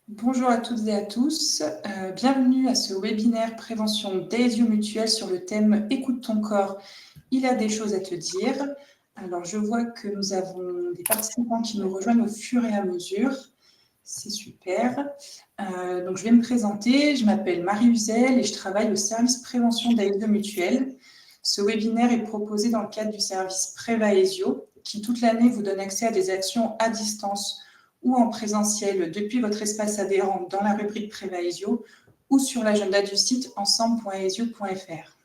Bonjour à toutes et à tous. Bienvenue à ce webinaire prévention d'adhésion mutuelle sur le thème « Écoute ton corps, il a des choses à te dire ». Alors, je vois que nous avons des participants qui nous rejoignent au fur et à mesure. C'est super. Donc, je vais me présenter. Je m'appelle Marie Uzel et je travaille au service prévention d'adhésion mutuelle. Ce webinaire est proposé dans le cadre du service Prévaésio, qui toute l'année vous donne accès à des actions à distance ou en présentiel depuis votre espace adhérent dans la rubrique Prévaésio ou sur l'agenda du site ensemble.aesio.fr.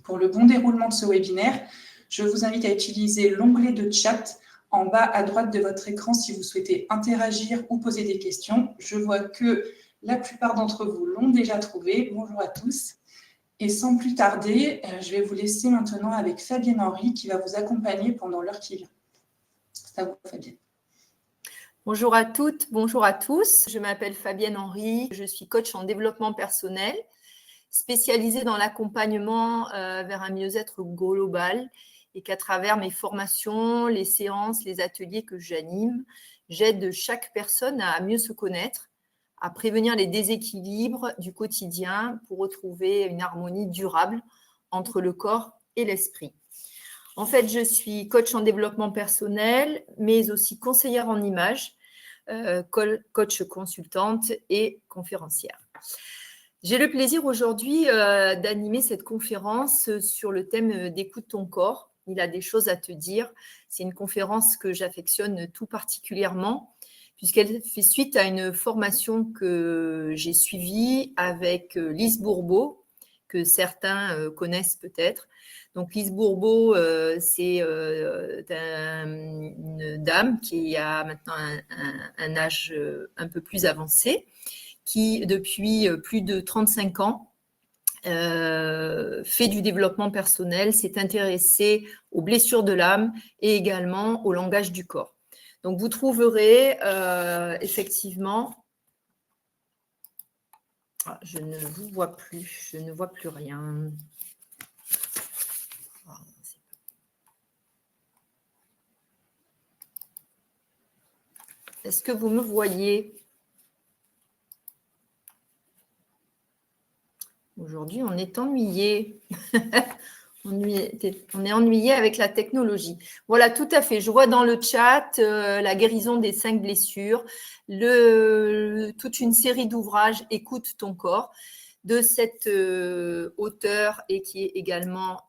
Pour le bon déroulement de ce webinaire, je vous invite à utiliser l'onglet de chat en bas à droite de votre écran si vous souhaitez interagir ou poser des questions. Je vois que la plupart d'entre vous l'ont déjà trouvé. Bonjour à tous. Et sans plus tarder, je vais vous laisser maintenant avec Fabienne Henry qui va vous accompagner pendant l'heure qui vient. C'est à vous, Fabienne. Bonjour à toutes, bonjour à tous. Je m'appelle Fabienne Henry, je suis coach en développement personnel, spécialisée dans l'accompagnement vers un mieux-être global et qu'à travers mes formations, les séances, les ateliers que j'anime, j'aide chaque personne à mieux se connaître, à prévenir les déséquilibres du quotidien pour retrouver une harmonie durable entre le corps et l'esprit. En fait, je suis coach en développement personnel, mais aussi conseillère en images, coach consultante et conférencière. J'ai le plaisir aujourd'hui d'animer cette conférence sur le thème d'écoute ton corps. Il a des choses à te dire. C'est une conférence que j'affectionne tout particulièrement puisqu'elle fait suite à une formation que j'ai suivie avec Lise Bourbeau, que certains connaissent peut-être. Donc, Lise Bourbeau, c'est une dame qui a maintenant un âge un peu plus avancé, qui, depuis plus de 35 ans, fait du développement personnel, s'est intéressée aux blessures de l'âme et également au langage du corps. Donc, vous trouverez effectivement... Ah, je ne vous vois plus, je ne vois plus rien. Est-ce que vous me voyez? Aujourd'hui, on est ennuyé. On est ennuyé avec la technologie. Voilà, tout à fait. Je vois dans le chat la guérison des 5 blessures, toute une série d'ouvrages « Écoute ton corps » de cette auteure et qui est également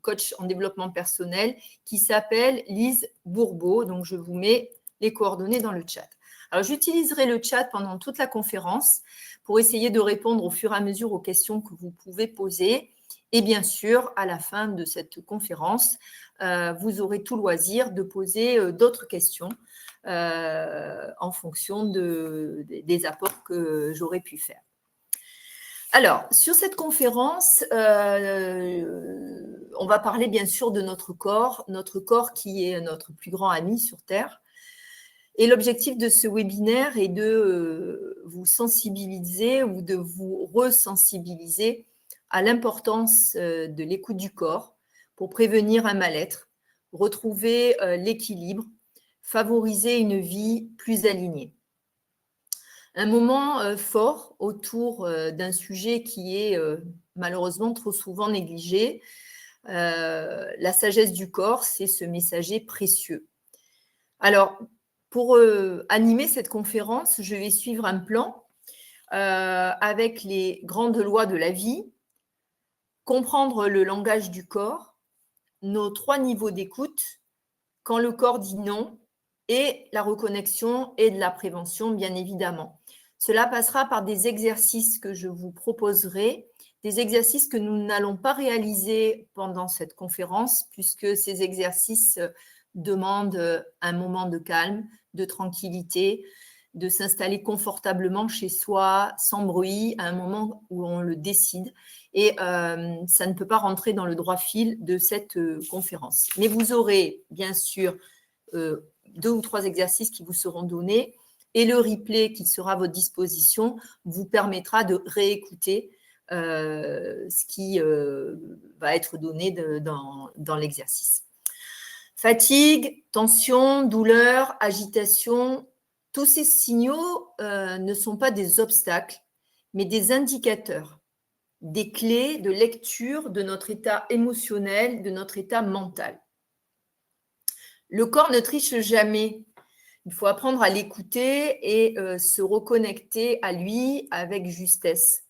coach en développement personnel qui s'appelle Lise Bourbeau. Donc, je vous mets les coordonnées dans le chat. Alors, j'utiliserai le chat pendant toute la conférence pour essayer de répondre au fur et à mesure aux questions que vous pouvez poser. Et bien sûr, à la fin de cette conférence, vous aurez tout loisir de poser d'autres questions en fonction des apports que j'aurais pu faire. Alors, sur cette conférence, on va parler bien sûr de notre corps qui est notre plus grand ami sur Terre. Et l'objectif de ce webinaire est de vous sensibiliser ou de vous resensibiliser à l'importance de l'écoute du corps pour prévenir un mal-être, retrouver l'équilibre, favoriser une vie plus alignée. Un moment fort autour d'un sujet qui est malheureusement trop souvent négligé. La sagesse du corps, c'est ce messager précieux. Alors, pour animer cette conférence, je vais suivre un plan avec les grandes lois de la vie, comprendre le langage du corps, nos 3 niveaux d'écoute, quand le corps dit non, et la reconnexion et de la prévention, bien évidemment. Cela passera par des exercices que je vous proposerai, des exercices que nous n'allons pas réaliser pendant cette conférence, puisque ces exercices demandent un moment de calme, de tranquillité, de s'installer confortablement chez soi, sans bruit, à un moment où on le décide. Et ça ne peut pas rentrer dans le droit fil de cette conférence. Mais vous aurez, bien sûr, 2 ou 3 exercices qui vous seront donnés et le replay qui sera à votre disposition vous permettra de réécouter ce qui va être donné dans l'exercice. Fatigue, tension, douleur, agitation, Tous ces signaux ne sont pas des obstacles, mais des indicateurs, des clés de lecture de notre état émotionnel, de notre état mental. Le corps ne triche jamais. Il faut apprendre à l'écouter et se reconnecter à lui avec justesse.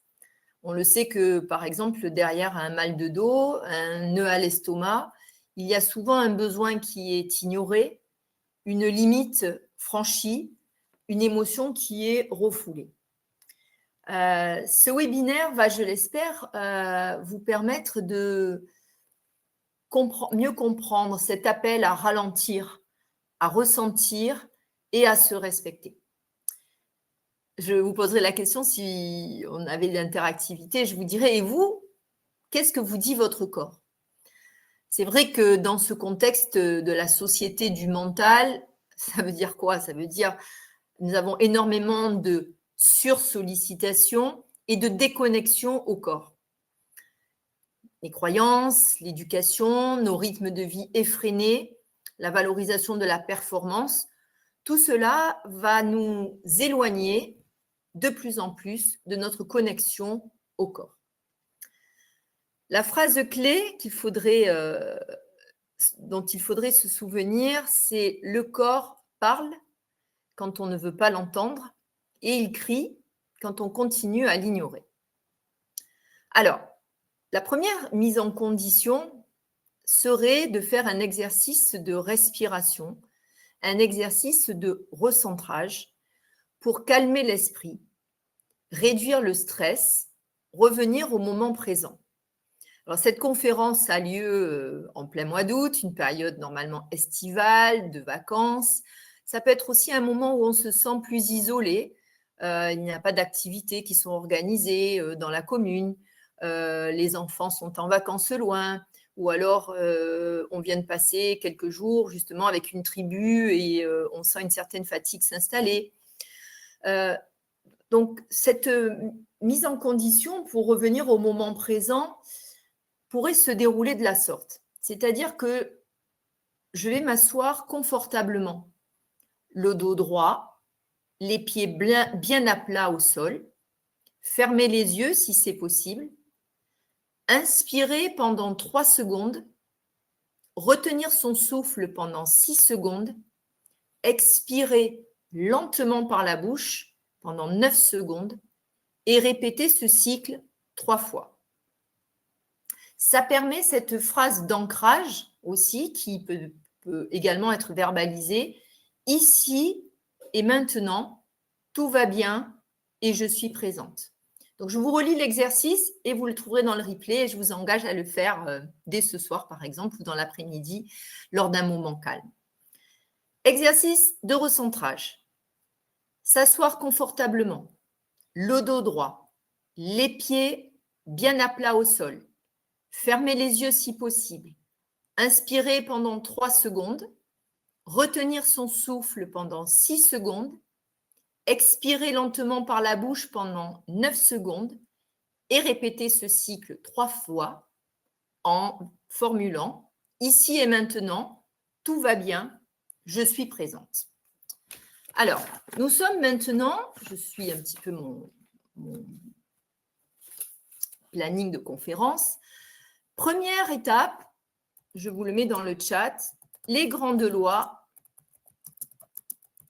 On le sait que, par exemple, derrière un mal de dos, un nœud à l'estomac, il y a souvent un besoin qui est ignoré, une limite franchie, une émotion qui est refoulée. Ce webinaire va, je l'espère, vous permettre de mieux comprendre cet appel à ralentir, à ressentir et à se respecter. Je vous poserai la question si on avait de l'interactivité, je vous dirais, et vous, qu'est-ce que vous dit votre corps? C'est vrai que dans ce contexte de la société du mental, ça veut dire quoi? Ça veut dire nous avons énormément de sursollicitation et de déconnexion au corps. Les croyances, l'éducation, nos rythmes de vie effrénés, la valorisation de la performance, tout cela va nous éloigner de plus en plus de notre connexion au corps. La phrase clé dont il faudrait se souvenir, c'est « le corps parle quand on ne veut pas l'entendre et il crie quand on continue à l'ignorer ». Alors, la première mise en condition serait de faire un exercice de respiration, un exercice de recentrage pour calmer l'esprit, réduire le stress, revenir au moment présent. Alors, cette conférence a lieu en plein mois d'août, une période normalement estivale, de vacances. Ça peut être aussi un moment où on se sent plus isolé. Il n'y a pas d'activités qui sont organisées dans la commune. Les enfants sont en vacances loin. Ou alors, on vient de passer quelques jours justement avec une tribu et on sent une certaine fatigue s'installer. Donc, cette mise en condition pour revenir au moment présent pourrait se dérouler de la sorte. C'est-à-dire que je vais m'asseoir confortablement, le dos droit, les pieds bien à plat au sol, fermer les yeux si c'est possible, inspirer pendant 3 secondes, retenir son souffle pendant 6 secondes, expirer lentement par la bouche pendant 9 secondes et répéter ce cycle 3 fois. Ça permet cette phrase d'ancrage aussi qui peut également être verbalisée. Ici et maintenant, tout va bien et je suis présente. Donc, je vous relis l'exercice et vous le trouverez dans le replay et je vous engage à le faire dès ce soir, par exemple, ou dans l'après-midi, lors d'un moment calme. Exercice de recentrage. S'asseoir confortablement, le dos droit, les pieds bien à plat au sol. Fermez les yeux si possible. Inspirez pendant 3 secondes. Retenir son souffle pendant 6 secondes. Expirez lentement par la bouche pendant 9 secondes. Et répétez ce cycle 3 fois en formulant « Ici et maintenant, tout va bien, je suis présente ». Alors, nous sommes maintenant, je suis un petit peu mon planning de conférence. Première étape, je vous le mets dans le chat, les grandes lois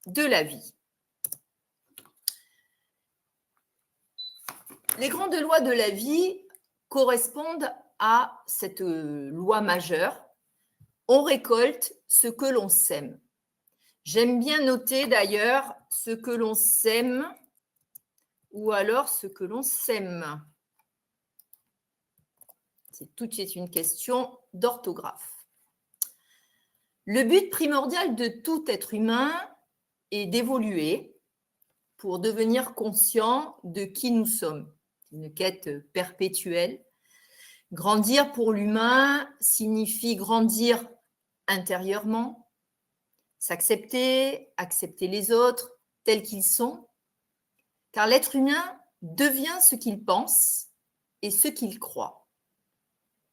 de la vie. Les grandes lois de la vie correspondent à cette loi majeure. On récolte ce que l'on sème. J'aime bien noter d'ailleurs ce que l'on sème ou alors ce que l'on sème. C'est une question d'orthographe. Le but primordial de tout être humain est d'évoluer pour devenir conscient de qui nous sommes. C'est une quête perpétuelle. Grandir pour l'humain signifie grandir intérieurement, s'accepter, accepter les autres tels qu'ils sont, car l'être humain devient ce qu'il pense et ce qu'il croit.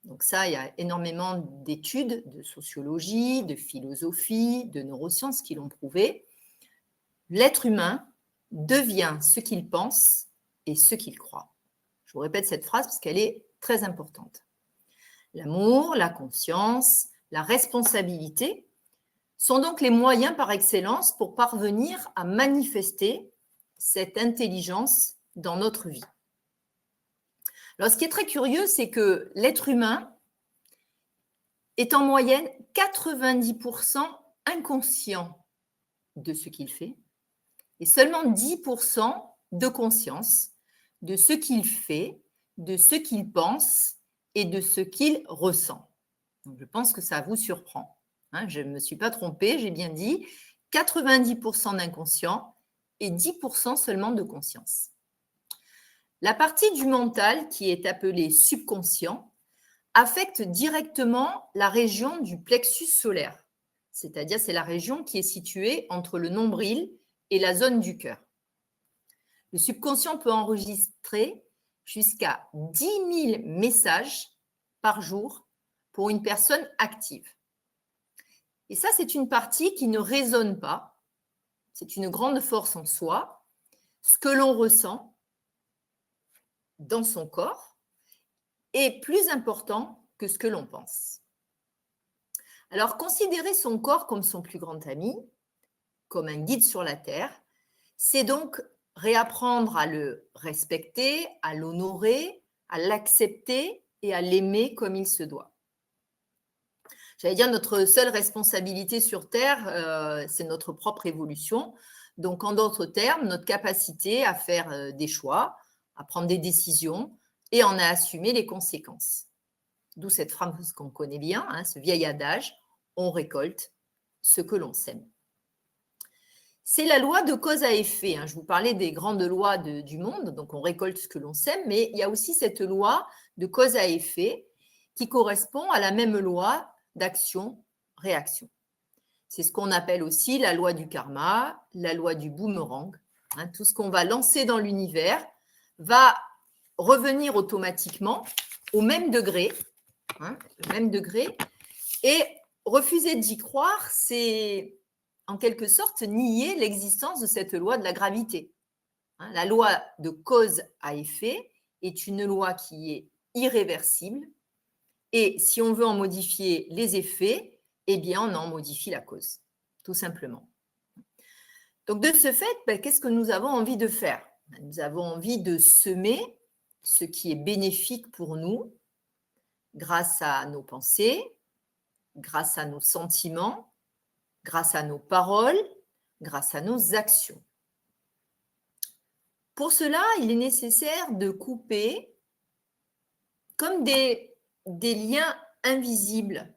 Donc ça, il y a énormément d'études de sociologie, de philosophie, de neurosciences qui l'ont prouvé. l'être humain devient ce qu'il pense et ce qu'il croit. Je vous répète cette phrase parce qu'elle est très importante. L'amour, la conscience, la responsabilité sont donc les moyens par excellence pour parvenir à manifester cette intelligence dans notre vie. Alors, ce qui est très curieux, c'est que l'être humain est en moyenne 90% inconscient de ce qu'il fait et seulement 10% de conscience de ce qu'il fait, de ce qu'il pense et de ce qu'il ressent. Donc, je pense que ça vous surprend. Hein, je ne me suis pas trompée, j'ai bien dit 90% d'inconscient et 10% seulement de conscience. La partie du mental qui est appelée subconscient affecte directement la région du plexus solaire, c'est-à-dire c'est la région qui est située entre le nombril et la zone du cœur. Le subconscient peut enregistrer jusqu'à 10 000 messages par jour pour une personne active. Et ça, c'est une partie qui ne résonne pas. C'est une grande force en soi. Ce que l'on ressent dans son corps est plus important que ce que l'on pense. Alors, considérer son corps comme son plus grand ami, comme un guide sur la Terre, c'est donc réapprendre à le respecter, à l'honorer, à l'accepter et à l'aimer comme il se doit. J'allais dire, notre seule responsabilité sur Terre, c'est notre propre évolution. Donc, en d'autres termes, notre capacité à faire des choix, à prendre des décisions et en à assumer les conséquences. D'où cette phrase qu'on connaît bien, hein, ce vieil adage, on récolte ce que l'on sème. C'est la loi de cause à effet. Hein. Je vous parlais des grandes lois du monde, donc on récolte ce que l'on sème, mais il y a aussi cette loi de cause à effet qui correspond à la même loi d'action-réaction. C'est ce qu'on appelle aussi la loi du karma, la loi du boomerang. Hein, tout ce qu'on va lancer dans l'univers va revenir automatiquement au même degré, et refuser d'y croire, c'est en quelque sorte nier l'existence de cette loi de la gravité. Hein, la loi de cause à effet est une loi qui est irréversible. Et si on veut en modifier les effets, eh bien, on en modifie la cause, tout simplement. Donc, de ce fait, qu'est-ce que nous avons envie de faire? Nous avons envie de semer ce qui est bénéfique pour nous grâce à nos pensées, grâce à nos sentiments, grâce à nos paroles, grâce à nos actions. Pour cela, il est nécessaire de couper comme des liens invisibles.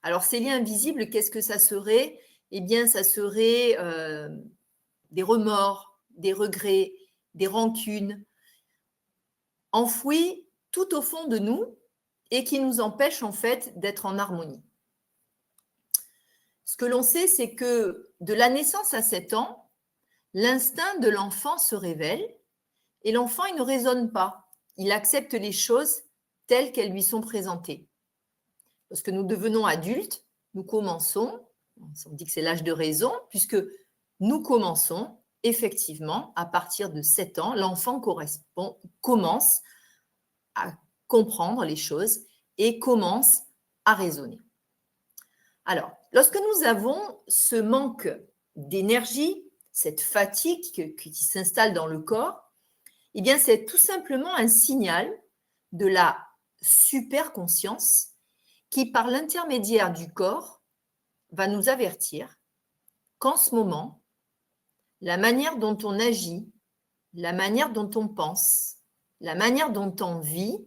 Alors, ces liens invisibles, qu'est-ce que ça serait? Eh bien, ça serait des remords, des regrets, des rancunes, enfouis tout au fond de nous et qui nous empêchent en fait d'être en harmonie. Ce que l'on sait, c'est que de la naissance à 7 ans, l'instinct de l'enfant se révèle et l'enfant, il ne raisonne pas. Il accepte les choses telles qu'elles lui sont présentées. Lorsque nous devenons adultes, nous commençons, on dit que c'est l'âge de raison, puisque nous commençons effectivement à partir de 7 ans, l'enfant commence à comprendre les choses et commence à raisonner. Alors, lorsque nous avons ce manque d'énergie, cette fatigue qui s'installe dans le corps, eh bien, c'est tout simplement un signal de la superconscience qui, par l'intermédiaire du corps, va nous avertir qu'en ce moment, la manière dont on agit, la manière dont on pense, la manière dont on vit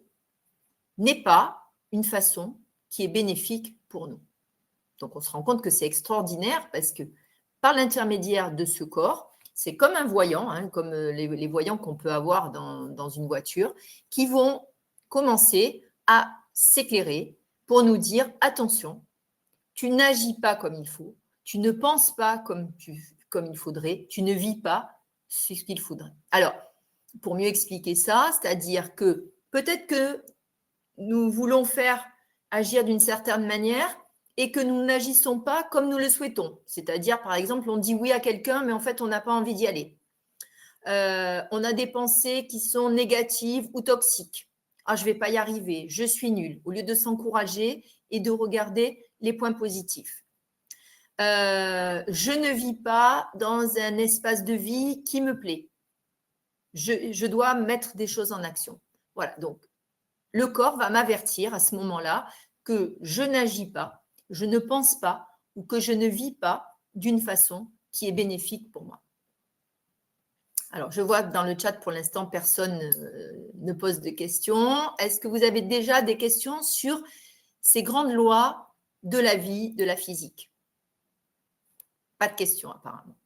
n'est pas une façon qui est bénéfique pour nous. Donc, on se rend compte que c'est extraordinaire parce que par l'intermédiaire de ce corps, c'est comme un voyant, hein, comme les voyants qu'on peut avoir dans une voiture, qui vont commencer à s'éclairer pour nous dire « Attention, tu n'agis pas comme il faut, tu ne penses pas comme il faudrait, tu ne vis pas ce qu'il faudrait. » Alors, pour mieux expliquer ça, c'est-à-dire que peut-être que nous voulons faire agir d'une certaine manière et que nous n'agissons pas comme nous le souhaitons. C'est-à-dire, par exemple, on dit oui à quelqu'un, mais en fait, on n'a pas envie d'y aller. On a des pensées qui sont négatives ou toxiques. Ah, je ne vais pas y arriver, je suis nulle, au lieu de s'encourager et de regarder les points positifs. Je ne vis pas dans un espace de vie qui me plaît. Je dois mettre des choses en action. Voilà, donc le corps va m'avertir à ce moment-là que je n'agis pas, je ne pense pas ou que je ne vis pas d'une façon qui est bénéfique pour moi. Alors, je vois que dans le chat, pour l'instant, personne ne pose de questions. Est-ce que vous avez déjà des questions sur ces grandes lois de la vie, de la physique? Pas de questions, apparemment.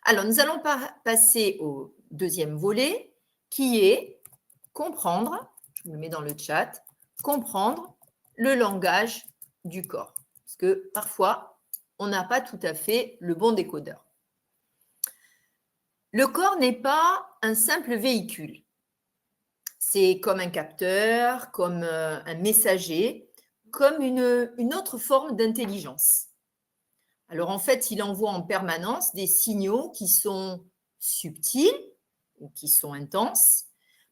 Alors, nous allons passer au deuxième volet, qui est comprendre, je vous le mets dans le chat, comprendre le langage du corps. Parce que parfois, on n'a pas tout à fait le bon décodeur. Le corps n'est pas un simple véhicule. C'est comme un capteur, comme un messager, comme une autre forme d'intelligence. Alors en fait, il envoie en permanence des signaux qui sont subtils ou qui sont intenses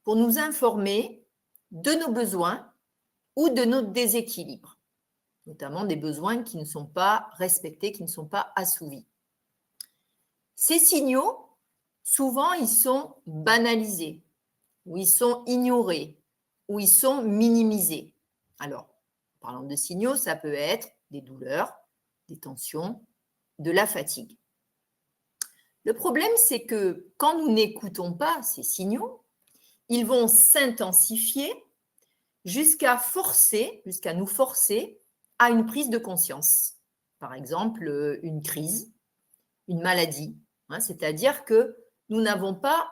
pour nous informer de nos besoins ou de nos déséquilibres, notamment des besoins qui ne sont pas respectés, qui ne sont pas assouvis. Ces signaux, souvent, ils sont banalisés, ou ils sont ignorés, ou ils sont minimisés. Alors, parlant de signaux, ça peut être des douleurs, des tensions, de la fatigue. Le problème, c'est que quand nous n'écoutons pas ces signaux, ils vont s'intensifier jusqu'à nous forcer à une prise de conscience. Par exemple, une crise, une maladie. C'est-à-dire que nous n'avons pas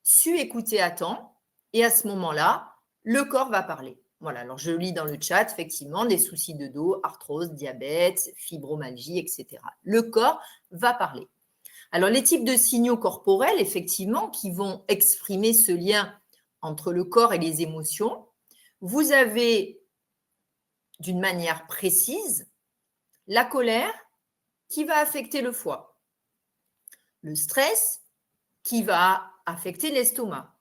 su écouter à temps et à ce moment-là, le corps va parler. Voilà, alors je lis dans le chat, effectivement, des soucis de dos, arthrose, diabète, fibromyalgie, etc. Le corps va parler. Alors, les types de signaux corporels, effectivement, qui vont exprimer ce lien entre le corps et les émotions, vous avez, d'une manière précise, la colère qui va affecter le foie, le stress qui va affecter l'estomac,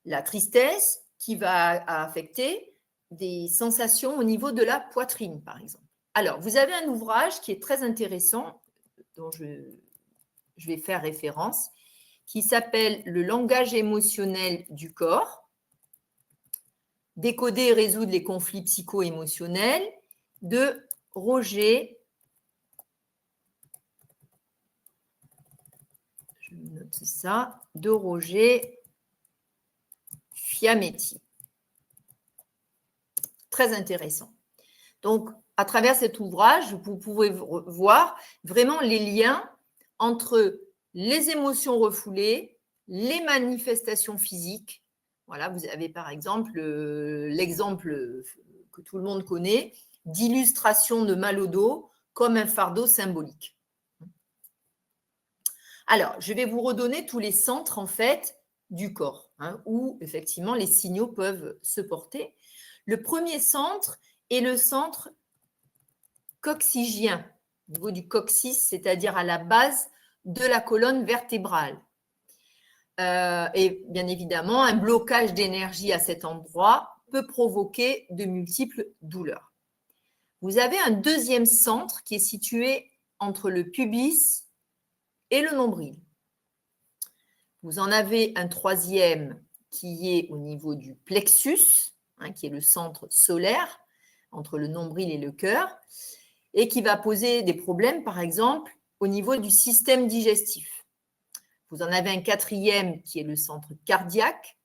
la tristesse qui va affecter des sensations au niveau de la poitrine, par exemple. Alors, vous avez un ouvrage qui est très intéressant, dont je vais faire référence, qui s'appelle « Le langage émotionnel du corps », décoder et résoudre les conflits psycho-émotionnels, de Roger, je note ça, de Roger Fiametti. Très intéressant. Donc, à travers cet ouvrage, vous pouvez voir vraiment les liens entre les émotions refoulées, les manifestations physiques. Voilà, vous avez par exemple l'exemple que tout le monde connaît d'illustration de mal au dos comme un fardeau symbolique. Alors, je vais vous redonner tous les centres en fait du corps, où effectivement les signaux peuvent se porter. Le premier centre est le centre coccygien, au niveau du coccyx, c'est-à-dire à la base de la colonne vertébrale. Et bien évidemment, un blocage d'énergie à cet endroit peut provoquer de multiples douleurs. Vous avez un deuxième centre qui est situé entre le pubis et le nombril. Vous en avez un troisième qui est au niveau du plexus, qui est le centre solaire entre le nombril et le cœur, et qui va poser des problèmes, par exemple, au niveau du système digestif. Vous en avez un quatrième qui est le centre cardiaque,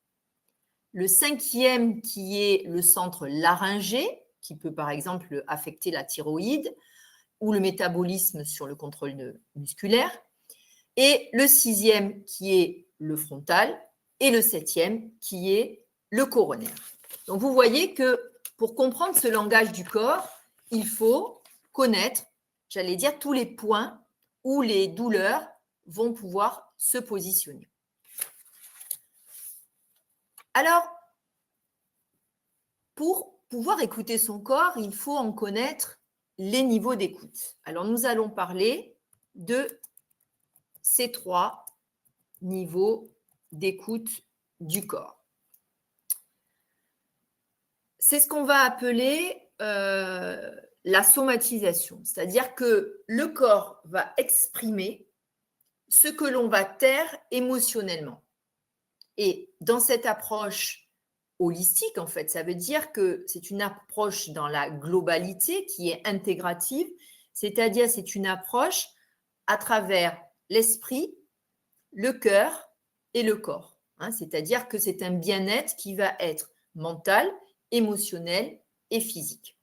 le cinquième qui est le centre laryngé, qui peut par exemple affecter la thyroïde ou le métabolisme sur le contrôle musculaire, et le sixième qui est le frontal, et le septième qui est le coronaire. Donc vous voyez que pour comprendre ce langage du corps, il faut connaître, j'allais dire, tous les points où les douleurs vont pouvoir se positionner. Alors, pour pouvoir écouter son corps, il faut en connaître les niveaux d'écoute. Alors, nous allons parler de ces 3 niveaux d'écoute du corps. C'est ce qu'on va appeler la somatisation, c'est-à-dire que le corps va exprimer ce que l'on va taire émotionnellement. Et dans cette approche holistique, en fait, ça veut dire que c'est une approche dans la globalité qui est intégrative, c'est-à-dire c'est une approche à travers l'esprit, le cœur et le corps. C'est-à-dire que c'est un bien-être qui va être mental, émotionnel et physique.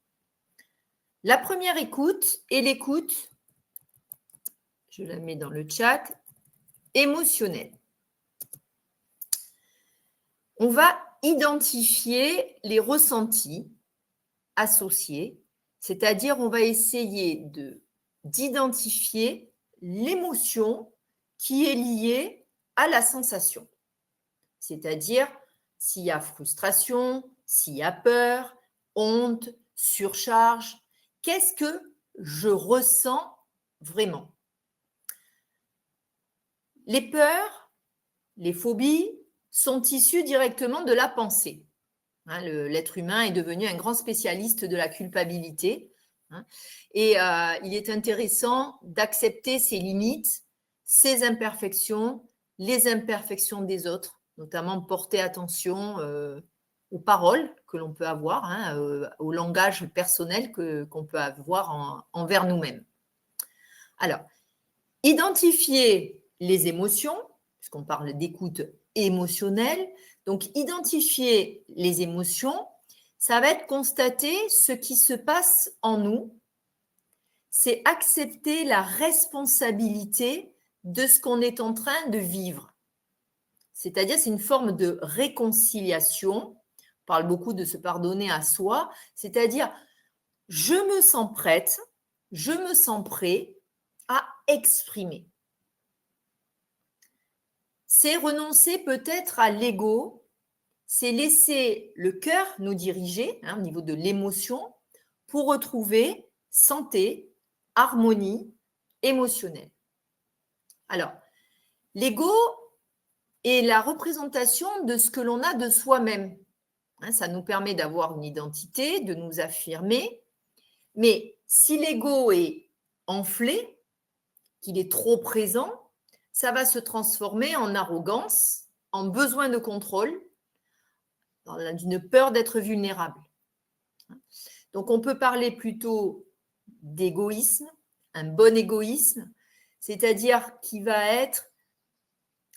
La première écoute est l'écoute, je la mets dans le chat, émotionnelle. On va identifier les ressentis associés, c'est-à-dire on va essayer d'identifier l'émotion qui est liée à la sensation. C'est-à-dire s'il y a frustration, s'il y a peur, honte, surcharge, qu'est-ce que je ressens vraiment? Les peurs, les phobies sont issues directement de la pensée. L'être humain est devenu un grand spécialiste de la culpabilité. Et il est intéressant d'accepter ses limites, ses imperfections, les imperfections des autres, notamment porter attention aux paroles que l'on peut avoir, au langage personnel qu'on peut avoir envers nous-mêmes. Alors, identifier les émotions, puisqu'on parle d'écoute émotionnelle, donc identifier les émotions, ça va être constater ce qui se passe en nous, c'est accepter la responsabilité de ce qu'on est en train de vivre. C'est-à-dire, c'est une forme de réconciliation. On parle beaucoup de se pardonner à soi, c'est-à-dire, je me sens prête, je me sens prêt à exprimer. C'est renoncer peut-être à l'ego, c'est laisser le cœur nous diriger au niveau de l'émotion pour retrouver santé, harmonie émotionnelle. Alors, l'ego est la représentation de ce que l'on a de soi-même. Ça nous permet d'avoir une identité, de nous affirmer. Mais si l'ego est enflé, qu'il est trop présent, ça va se transformer en arrogance, en besoin de contrôle, d'une peur d'être vulnérable. Donc, on peut parler plutôt d'égoïsme, un bon égoïsme, c'est-à-dire qui va être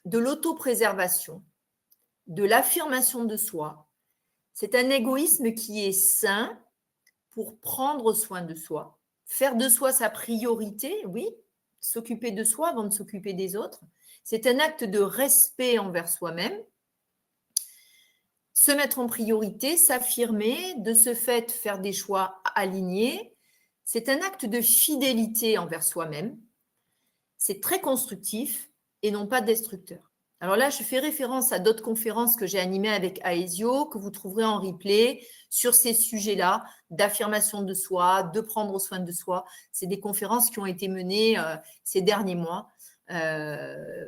de l'autopréservation, de l'affirmation de soi. C'est un égoïsme qui est sain pour prendre soin de soi, faire de soi sa priorité, oui, s'occuper de soi avant de s'occuper des autres. C'est un acte de respect envers soi-même. Se mettre en priorité, s'affirmer, de ce fait faire des choix alignés, c'est un acte de fidélité envers soi-même. C'est très constructif et non pas destructeur. Alors là, je fais référence à d'autres conférences que j'ai animées avec Aesio, que vous trouverez en replay sur ces sujets-là, d'affirmation de soi, de prendre soin de soi. C'est des conférences qui ont été menées ces derniers mois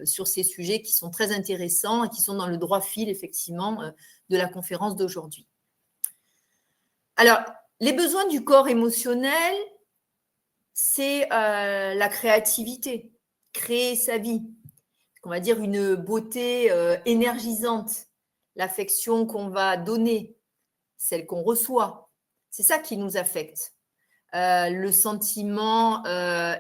sur ces sujets qui sont très intéressants et qui sont dans le droit fil, effectivement, de la conférence d'aujourd'hui. Alors, les besoins du corps émotionnel, c'est la créativité, créer sa vie, on va dire une beauté énergisante, l'affection qu'on va donner, celle qu'on reçoit, c'est ça qui nous affecte. Le sentiment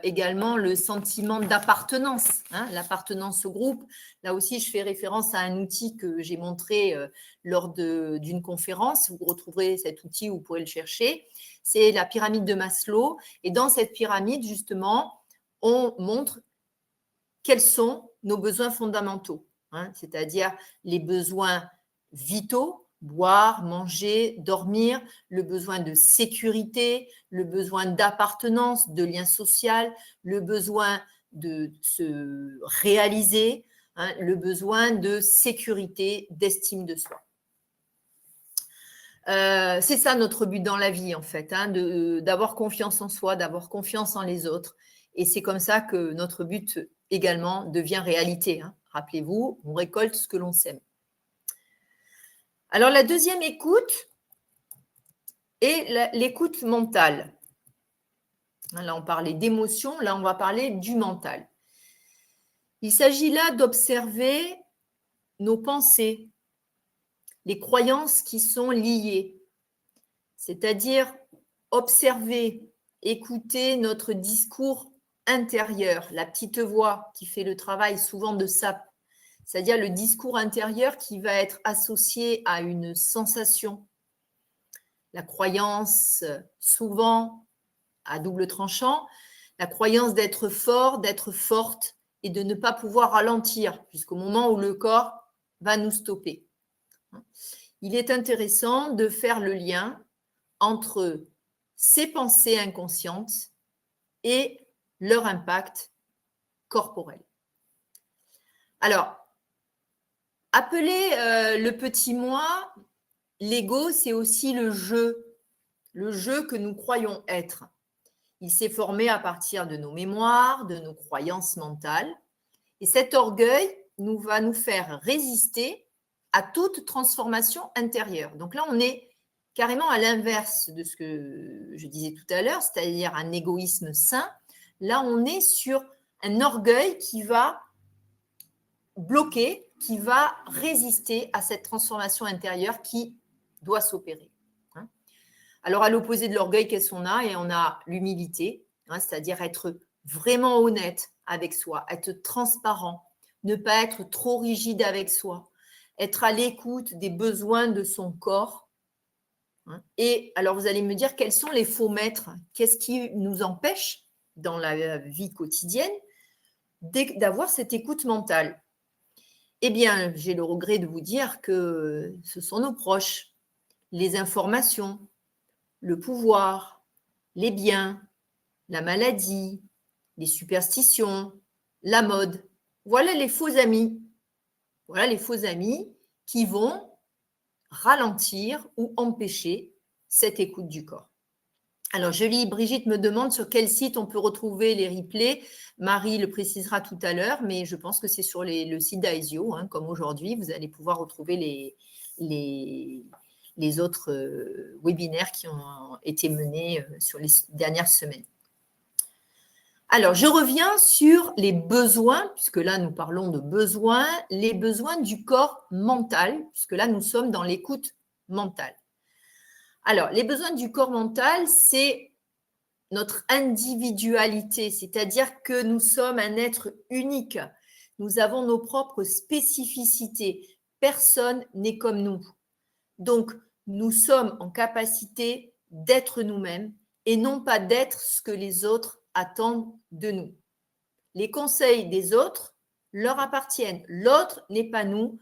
également, le sentiment d'appartenance, l'appartenance au groupe. Là aussi, je fais référence à un outil que j'ai montré lors d'une conférence. Vous retrouverez cet outil, vous pourrez le chercher. C'est la pyramide de Maslow. Et dans cette pyramide, justement, on montre quels sont nos besoins fondamentaux, c'est-à-dire les besoins vitaux, boire, manger, dormir, le besoin de sécurité, le besoin d'appartenance, de lien social, le besoin de se réaliser, le besoin de sécurité, d'estime de soi. C'est ça notre but dans la vie, en fait, hein, d'avoir confiance en soi, d'avoir confiance en les autres. Et c'est comme ça que notre but également devient réalité, hein. Rappelez-vous, on récolte ce que l'on sème. Alors, la deuxième écoute est l'écoute mentale. Là, on parlait d'émotion, là, on va parler du mental. Il s'agit là d'observer nos pensées, les croyances qui sont liées, c'est-à-dire observer, écouter notre discours intérieur, la petite voix qui fait le travail souvent de sape, c'est-à-dire le discours intérieur qui va être associé à une sensation. La croyance, souvent à double tranchant, la croyance d'être fort, d'être forte et de ne pas pouvoir ralentir jusqu'au moment où le corps va nous stopper. Il est intéressant de faire le lien entre ces pensées inconscientes et leur impact corporel. Alors, appeler le petit moi, l'ego, c'est aussi le jeu que nous croyons être. Il s'est formé à partir de nos mémoires, de nos croyances mentales. Et cet orgueil va nous faire résister à toute transformation intérieure. Donc là, on est carrément à l'inverse de ce que je disais tout à l'heure, c'est-à-dire un égoïsme sain. Là, on est sur un orgueil qui va bloquer, qui va résister à cette transformation intérieure qui doit s'opérer. Alors, à l'opposé de l'orgueil, qu'est-ce qu'on a? Et on a l'humilité, c'est-à-dire être vraiment honnête avec soi, être transparent, ne pas être trop rigide avec soi, être à l'écoute des besoins de son corps. Et alors, vous allez me dire, quels sont les faux maîtres? Qu'est-ce qui nous empêche, dans la vie quotidienne, d'avoir cette écoute mentale? Eh bien, j'ai le regret de vous dire que ce sont nos proches, les informations, le pouvoir, les biens, la maladie, les superstitions, la mode. Voilà les faux amis. Voilà les faux amis qui vont ralentir ou empêcher cette écoute du corps. Alors, je lis, Brigitte me demande sur quel site on peut retrouver les replays. Marie le précisera tout à l'heure, mais je pense que c'est sur le site d'Aesio, comme aujourd'hui. Vous allez pouvoir retrouver les autres webinaires qui ont été menés sur les dernières semaines. Alors, je reviens sur les besoins, puisque là, nous parlons de besoins, les besoins du corps mental, puisque là, nous sommes dans l'écoute mentale. Alors, les besoins du corps mental, c'est notre individualité, c'est-à-dire que nous sommes un être unique. Nous avons nos propres spécificités. Personne n'est comme nous. Donc, nous sommes en capacité d'être nous-mêmes et non pas d'être ce que les autres attendent de nous. Les conseils des autres leur appartiennent. L'autre n'est pas nous.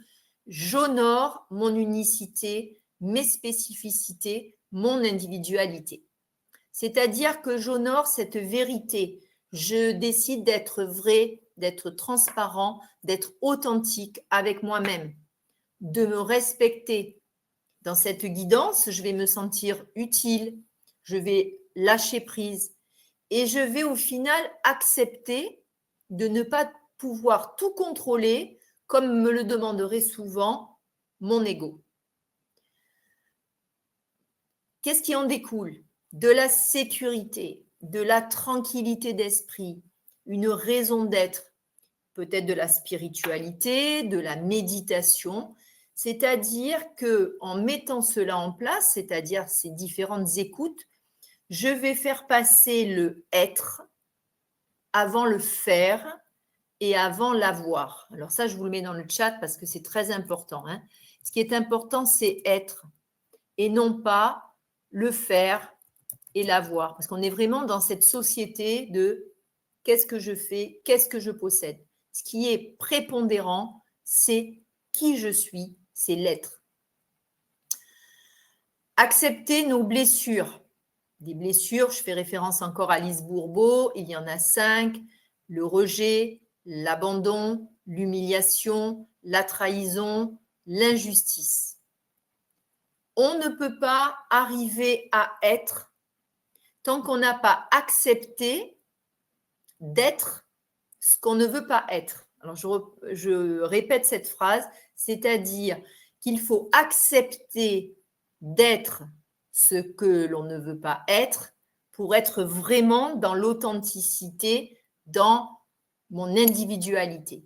J'honore mon unicité, mes spécificités, mon individualité. C'est-à-dire que j'honore cette vérité. Je décide d'être vrai, d'être transparent, d'être authentique avec moi-même, de me respecter. Dans cette guidance, je vais me sentir utile, je vais lâcher prise et je vais au final accepter de ne pas pouvoir tout contrôler, comme me le demanderait souvent mon ego. Qu'est-ce qui en découle? De la sécurité, de la tranquillité d'esprit, une raison d'être, peut-être de la spiritualité, de la méditation. C'est-à-dire qu'en mettant cela en place, c'est-à-dire ces différentes écoutes, je vais faire passer le être avant le faire et avant l'avoir. Alors ça, je vous le mets dans le chat parce que c'est très important. Ce qui est important, c'est être et non pas le faire et l'avoir. Parce qu'on est vraiment dans cette société de qu'est-ce que je fais, qu'est-ce que je possède. Ce qui est prépondérant, c'est qui je suis, c'est l'être. Accepter nos blessures. Des blessures, je fais référence encore à Lise Bourbeau, il y en a 5, le rejet, l'abandon, l'humiliation, la trahison, l'injustice. on ne peut pas arriver à être tant qu'on n'a pas accepté d'être ce qu'on ne veut pas être. Alors, je répète cette phrase, c'est-à-dire qu'il faut accepter d'être ce que l'on ne veut pas être pour être vraiment dans l'authenticité, dans mon individualité.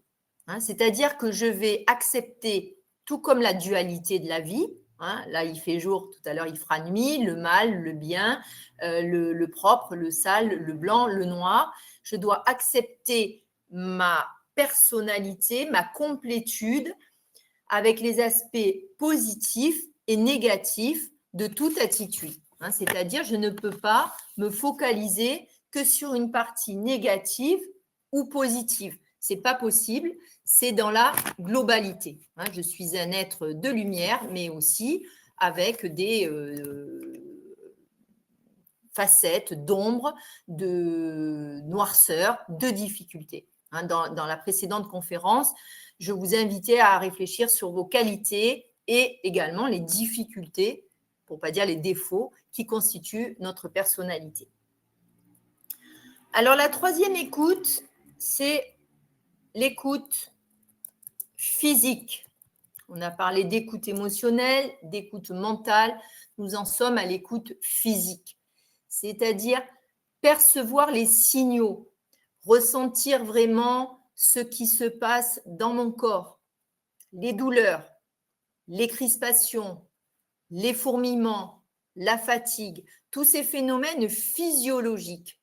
C'est-à-dire que je vais accepter, tout comme la dualité de la vie, là il fait jour, tout à l'heure il fera nuit, le mal, le bien, le propre, le sale, le blanc, le noir. Je dois accepter ma personnalité, ma complétude avec les aspects positifs et négatifs de toute attitude. C'est-à-dire, je ne peux pas me focaliser que sur une partie négative ou positive. Ce n'est pas possible, c'est dans la globalité. Je suis un être de lumière, mais aussi avec des facettes d'ombre, de noirceur, de difficultés. Dans la précédente conférence, je vous invitais à réfléchir sur vos qualités et également les difficultés, pour ne pas dire les défauts, qui constituent notre personnalité. Alors, la troisième écoute, c'est l'écoute physique. On a parlé d'écoute émotionnelle, d'écoute mentale. Nous en sommes à l'écoute physique, c'est-à-dire percevoir les signaux, ressentir vraiment ce qui se passe dans mon corps, les douleurs, les crispations, les fourmillements, la fatigue, tous ces phénomènes physiologiques.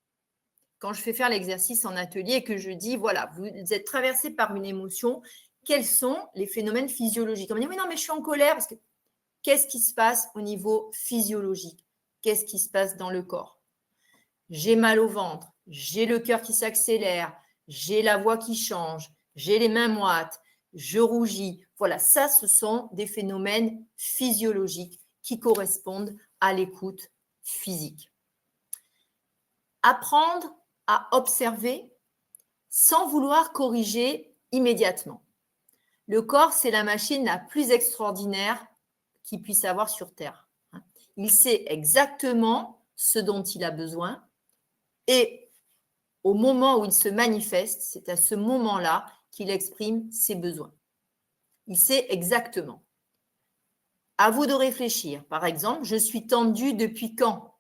Quand je fais faire l'exercice en atelier et que je dis, voilà, vous êtes traversé par une émotion, quels sont les phénomènes physiologiques? On me dit, oui, non, mais je suis en colère. Parce que qu'est-ce qui se passe au niveau physiologique? Qu'est-ce qui se passe dans le corps? J'ai mal au ventre, j'ai le cœur qui s'accélère, j'ai la voix qui change, j'ai les mains moites, je rougis. Voilà, ça, ce sont des phénomènes physiologiques qui correspondent à l'écoute physique. Apprendre à observer sans vouloir corriger immédiatement. Le corps, c'est la machine la plus extraordinaire qu'il puisse avoir sur Terre. Il sait exactement ce dont il a besoin et au moment où il se manifeste, c'est à ce moment-là qu'il exprime ses besoins. Il sait exactement. À vous de réfléchir. Par exemple, je suis tendue depuis quand?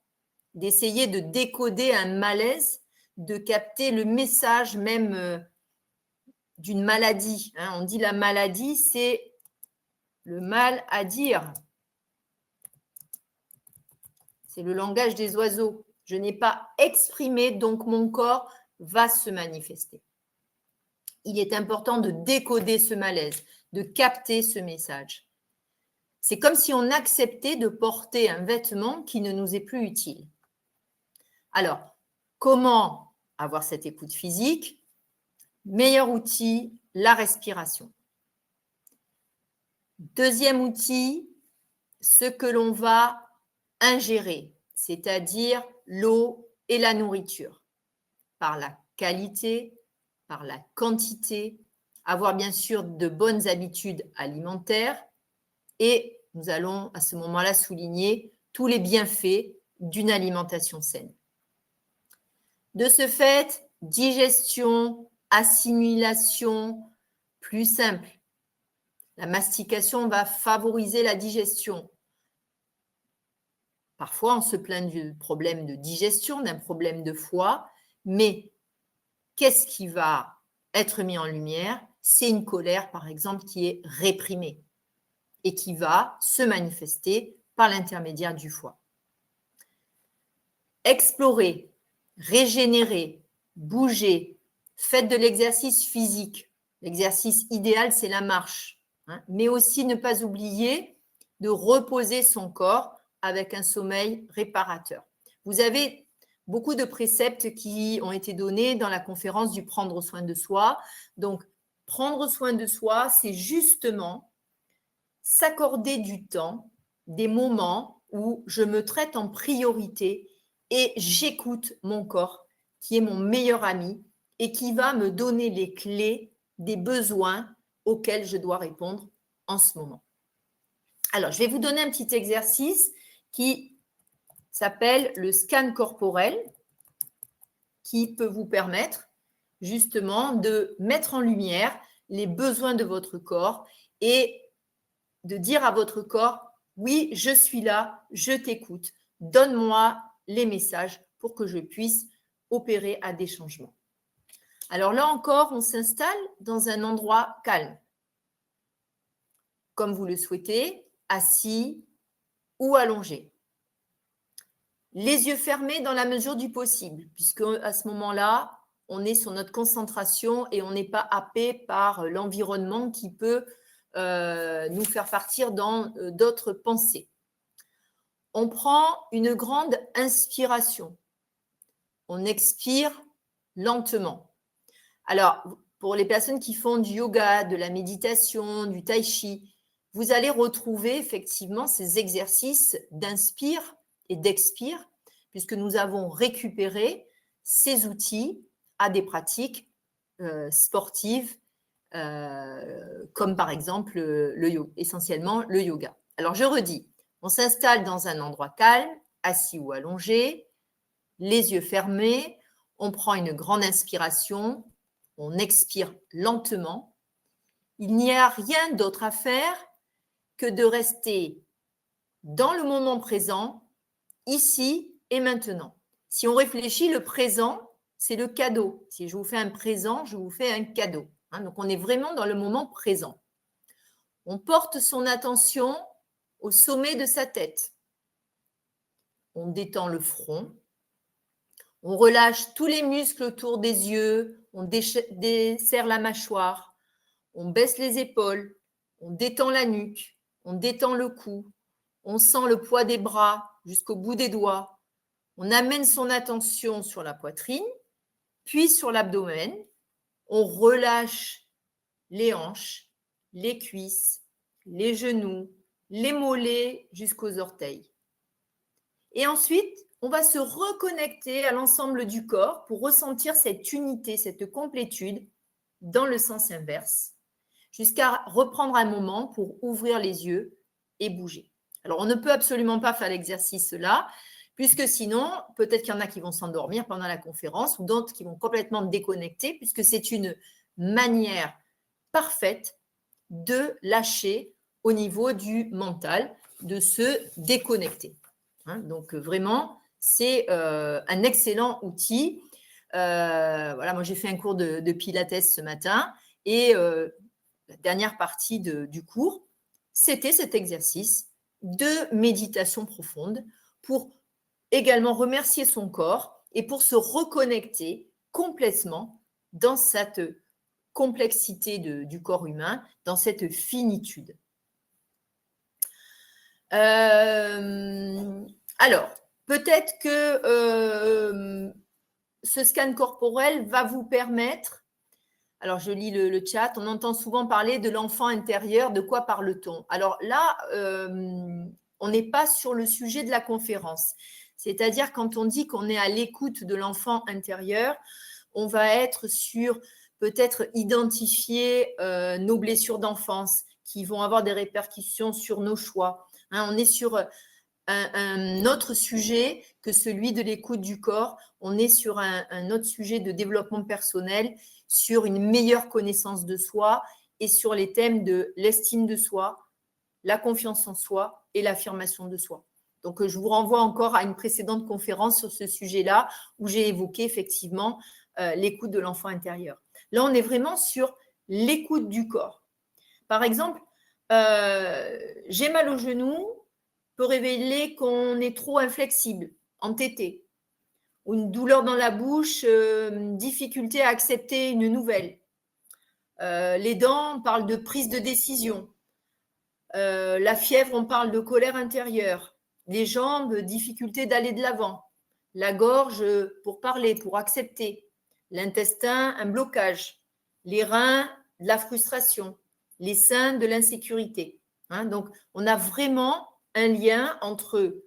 D'essayer de décoder un malaise, de capter le message même d'une maladie. On dit la maladie, c'est le mal à dire. C'est le langage des oiseaux. Je n'ai pas exprimé, donc mon corps va se manifester. Il est important de décoder ce malaise, de capter ce message. C'est comme si on acceptait de porter un vêtement qui ne nous est plus utile. Alors, comment avoir cette écoute physique? Meilleur outil, la respiration. Deuxième outil, ce que l'on va ingérer, c'est-à-dire l'eau et la nourriture, par la qualité, par la quantité, avoir bien sûr de bonnes habitudes alimentaires et nous allons à ce moment-là souligner tous les bienfaits d'une alimentation saine. De ce fait, digestion, assimilation, plus simple. La mastication va favoriser la digestion. Parfois, on se plaint du problème de digestion, d'un problème de foie, mais qu'est-ce qui va être mis en lumière? C'est une colère, par exemple, qui est réprimée et qui va se manifester par l'intermédiaire du foie. Explorer, régénérer, bouger, faites de l'exercice physique. L'exercice idéal, c'est la marche, mais aussi ne pas oublier de reposer son corps avec un sommeil réparateur. Vous avez beaucoup de préceptes qui ont été donnés dans la conférence du prendre soin de soi. Donc, prendre soin de soi, c'est justement s'accorder du temps, des moments où je me traite en priorité et j'écoute mon corps, qui est mon meilleur ami et qui va me donner les clés des besoins auxquels je dois répondre en ce moment. Alors, je vais vous donner un petit exercice qui s'appelle le scan corporel, qui peut vous permettre justement de mettre en lumière les besoins de votre corps et de dire à votre corps, oui, je suis là, je t'écoute, donne-moi les messages pour que je puisse opérer à des changements. Alors là encore, on s'installe dans un endroit calme, comme vous le souhaitez, assis ou allongé. Les yeux fermés dans la mesure du possible, puisque à ce moment-là, on est sur notre concentration et on n'est pas happé par l'environnement qui peut nous faire partir dans d'autres pensées. On prend une grande inspiration. On expire lentement. Alors, pour les personnes qui font du yoga, de la méditation, du tai chi, vous allez retrouver effectivement ces exercices d'inspire et d'expire, puisque nous avons récupéré ces outils à des pratiques sportives, comme par exemple essentiellement le yoga. Alors, je redis, on s'installe dans un endroit calme, assis ou allongé, les yeux fermés, on prend une grande inspiration, on expire lentement. Il n'y a rien d'autre à faire que de rester dans le moment présent, ici et maintenant. Si on réfléchit, le présent, c'est le cadeau. Si je vous fais un présent, je vous fais un cadeau. Donc, on est vraiment dans le moment présent. On porte son attention au sommet de sa tête. On détend le front. On relâche tous les muscles autour des yeux. On desserre la mâchoire. On baisse les épaules. On détend la nuque. On détend le cou. On sent le poids des bras jusqu'au bout des doigts. On amène son attention sur la poitrine, puis sur l'abdomen. On relâche les hanches, les cuisses, les genoux, les mollets jusqu'aux orteils. Et ensuite, on va se reconnecter à l'ensemble du corps pour ressentir cette unité, cette complétude dans le sens inverse, jusqu'à reprendre un moment pour ouvrir les yeux et bouger. Alors, on ne peut absolument pas faire l'exercice là, puisque sinon, peut-être qu'il y en a qui vont s'endormir pendant la conférence ou d'autres qui vont complètement déconnecter, puisque c'est une manière parfaite de lâcher au niveau du mental, de se déconnecter. Donc, vraiment, c'est un excellent outil. Voilà, moi, j'ai fait un cours de Pilates ce matin et la dernière partie du cours, c'était cet exercice de méditation profonde pour également remercier son corps et pour se reconnecter complètement dans cette complexité du corps humain, dans cette finitude. Alors, peut-être que ce scan corporel va vous permettre, alors je lis le chat, on entend souvent parler de l'enfant intérieur, de quoi parle-t-on? Alors là, on n'est pas sur le sujet de la conférence. C'est-à-dire quand on dit qu'on est à l'écoute de l'enfant intérieur, on va être sur peut-être identifier nos blessures d'enfance qui vont avoir des répercussions sur nos choix. On est sur un autre sujet que celui de l'écoute du corps. On est sur un autre sujet de développement personnel, sur une meilleure connaissance de soi et sur les thèmes de l'estime de soi, la confiance en soi et l'affirmation de soi. Donc, je vous renvoie encore à une précédente conférence sur ce sujet-là où j'ai évoqué effectivement l'écoute de l'enfant intérieur. Là, on est vraiment sur l'écoute du corps. Par exemple, j'ai mal au genou peut révéler qu'on est trop inflexible, entêté, ou une douleur dans la bouche, difficulté à accepter une nouvelle. Les dents, on parle de prise de décision. La fièvre, on parle de colère intérieure. Les jambes, difficulté d'aller de l'avant. La gorge, pour parler, pour accepter. L'intestin, un blocage. Les reins, de la frustration. Les seins, de l'insécurité. Donc, on a vraiment un lien entre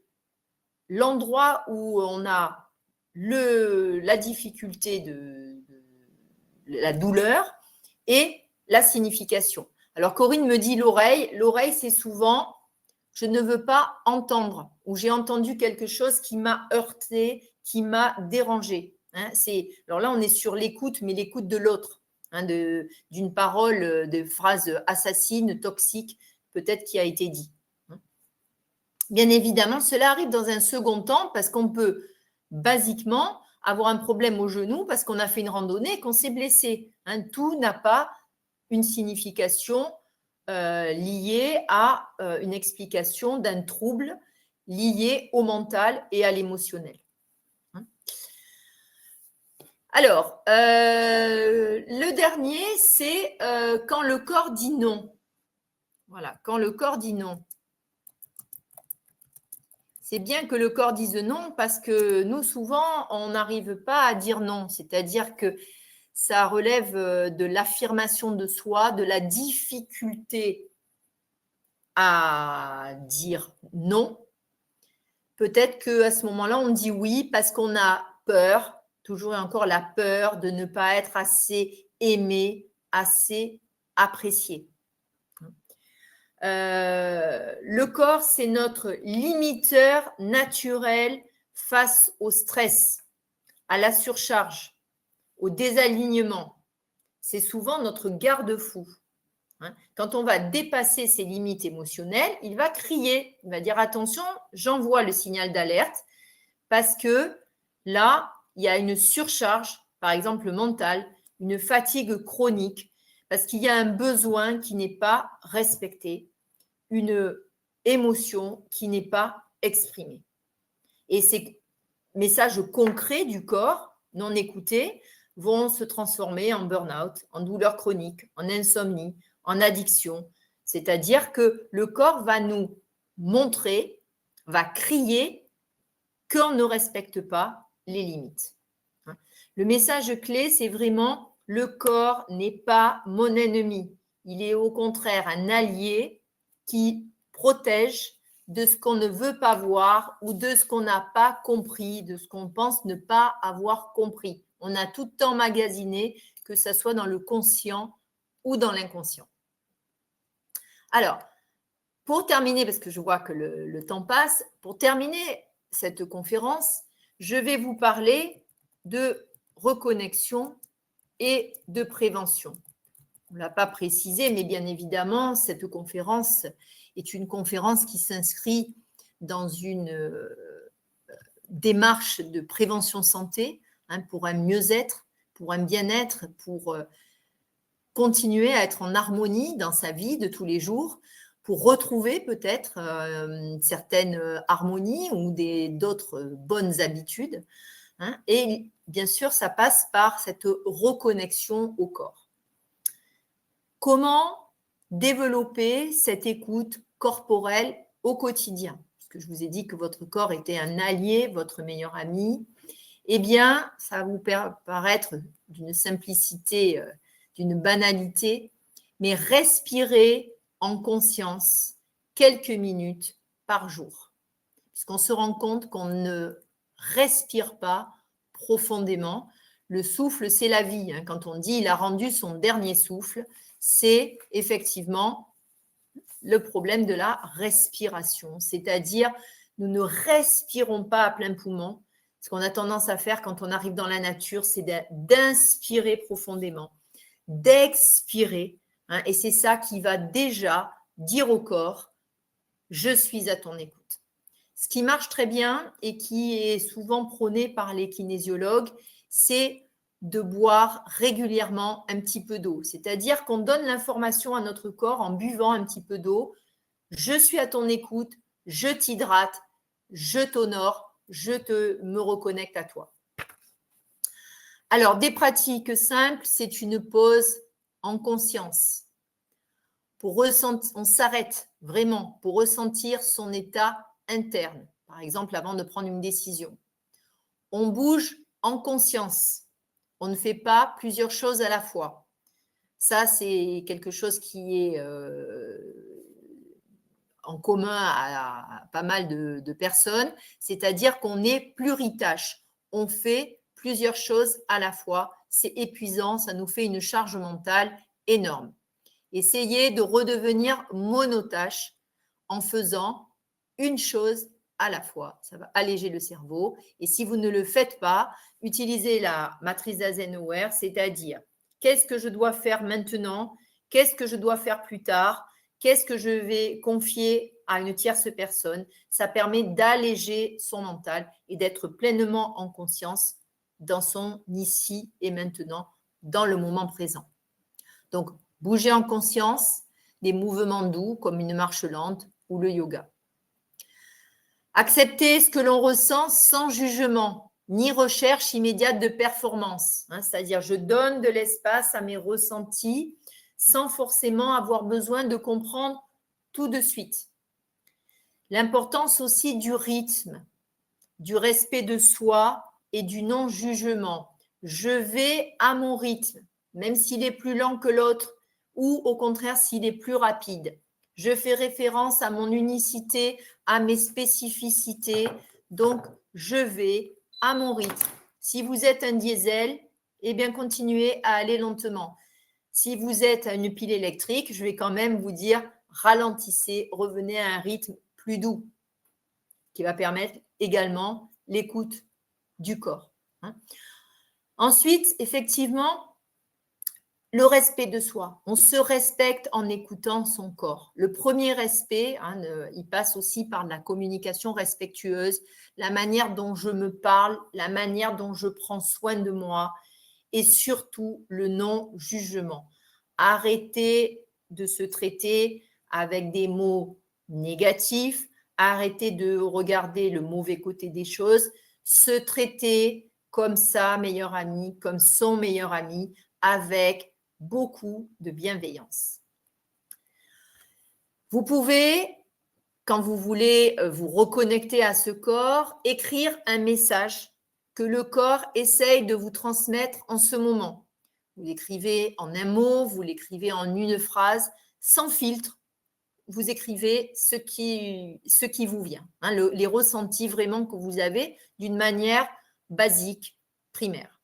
l'endroit où on a la difficulté de la douleur et la signification. Alors, Corinne me dit l'oreille. L'oreille, c'est souvent je ne veux pas entendre ou j'ai entendu quelque chose qui m'a heurté, qui m'a dérangé. Hein, alors là, on est sur l'écoute, mais l'écoute de l'autre, hein, d'une parole, de phrase assassine, toxique, peut-être qui a été dit. Bien évidemment, cela arrive dans un second temps parce qu'on peut basiquement avoir un problème au genou parce qu'on a fait une randonnée et qu'on s'est blessé. Hein, tout n'a pas une signification liée à une explication d'un trouble lié au mental et à l'émotionnel. Alors, le dernier, c'est quand le corps dit non. Voilà, quand le corps dit non. C'est bien que le corps dise non parce que nous, souvent, on n'arrive pas à dire non. C'est-à-dire que ça relève de l'affirmation de soi, de la difficulté à dire non. Peut-être qu'à ce moment-là, on dit oui parce qu'on a peur, toujours et encore la peur de ne pas être assez aimé, assez apprécié. Le corps, c'est notre limiteur naturel face au stress, à la surcharge, au désalignement. C'est souvent notre garde-fou. Quand on va dépasser ses limites émotionnelles, il va crier, il va dire attention, j'envoie le signal d'alerte parce que là, il y a une surcharge, par exemple mentale, une fatigue chronique, parce qu'il y a un besoin qui n'est pas respecté, une émotion qui n'est pas exprimée. Et ces messages concrets du corps non écoutés vont se transformer en burn-out, en douleur chronique, en insomnie, en addiction. C'est-à-dire que le corps va nous montrer, va crier qu'on ne respecte pas les limites. Le message clé, c'est vraiment le corps n'est pas mon ennemi. Il est au contraire un allié qui protège de ce qu'on ne veut pas voir ou de ce qu'on n'a pas compris, de ce qu'on pense ne pas avoir compris. On a tout emmagasiné, que ce soit dans le conscient ou dans l'inconscient. Alors, pour terminer, parce que je vois que le temps passe, pour terminer cette conférence, je vais vous parler de reconnexion et de prévention. On ne l'a pas précisé, mais bien évidemment, cette conférence est une conférence qui s'inscrit dans une démarche de prévention santé, hein, pour un mieux-être, pour un bien-être, pour continuer à être en harmonie dans sa vie de tous les jours, pour retrouver peut-être certaines harmonies ou d'autres bonnes habitudes. Hein, et bien sûr, ça passe par cette reconnexion au corps. Comment développer cette écoute corporelle au quotidien? Parce que je vous ai dit que votre corps était un allié, votre meilleur ami. Eh bien, ça va vous paraître d'une simplicité, d'une banalité, mais respirez en conscience quelques minutes par jour. Puisqu'on se rend compte qu'on ne respire pas profondément. Le souffle, c'est la vie. Hein. Quand on dit il a rendu son dernier souffle, c'est effectivement le problème de la respiration. C'est-à-dire, nous ne respirons pas à plein poumon. Ce qu'on a tendance à faire quand on arrive dans la nature, c'est d'inspirer profondément, d'expirer. Hein, et c'est ça qui va déjà dire au corps, je suis à ton écoute. Ce qui marche très bien et qui est souvent prôné par les kinésiologues, c'est de boire régulièrement un petit peu d'eau. C'est-à-dire qu'on donne l'information à notre corps en buvant un petit peu d'eau. Je suis à ton écoute, je t'hydrate, je t'honore, me reconnecte à toi. Alors, des pratiques simples, c'est une pause en conscience. On s'arrête vraiment pour ressentir son état interne, par exemple avant de prendre une décision. On bouge en conscience. On ne fait pas plusieurs choses à la fois. Ça, c'est quelque chose qui est en commun à pas mal de personnes, c'est-à-dire qu'on est pluritâche. On fait plusieurs choses à la fois. C'est épuisant, ça nous fait une charge mentale énorme. Essayez de redevenir monotâche en faisant une chose à la fois. Ça va alléger le cerveau. Et si vous ne le faites pas, utilisez la matrice d'Eisenhower, c'est-à-dire qu'est-ce que je dois faire maintenant, qu'est-ce que je dois faire plus tard, qu'est-ce que je vais confier à une tierce personne. Ça permet d'alléger son mental et d'être pleinement en conscience dans son ici et maintenant, dans le moment présent. Donc, bouger en conscience, des mouvements doux comme une marche lente ou le yoga. Accepter ce que l'on ressent sans jugement, ni recherche immédiate de performance. C'est-à-dire, je donne de l'espace à mes ressentis sans forcément avoir besoin de comprendre tout de suite. L'importance aussi du rythme, du respect de soi et du non-jugement. Je vais à mon rythme, même s'il est plus lent que l'autre ou au contraire s'il est plus rapide. Je fais référence à mon unicité, à mes spécificités. Donc, je vais à mon rythme. Si vous êtes un diesel, eh bien, continuez à aller lentement. Si vous êtes à une pile électrique, je vais quand même vous dire ralentissez, revenez à un rythme plus doux qui va permettre également l'écoute du corps. Ensuite, effectivement, le respect de soi. On se respecte en écoutant son corps. Le premier respect, il passe aussi par la communication respectueuse, la manière dont je me parle, la manière dont je prends soin de moi et surtout le non-jugement. Arrêtez de se traiter avec des mots négatifs, arrêtez de regarder le mauvais côté des choses, se traiter comme sa meilleure amie, comme son meilleur ami, avec beaucoup de bienveillance. Vous pouvez, quand vous voulez vous reconnecter à ce corps, écrire un message que le corps essaye de vous transmettre en ce moment. Vous l'écrivez en un mot, vous l'écrivez en une phrase, sans filtre. Vous écrivez ce qui vous vient, les ressentis vraiment que vous avez d'une manière basique, primaire.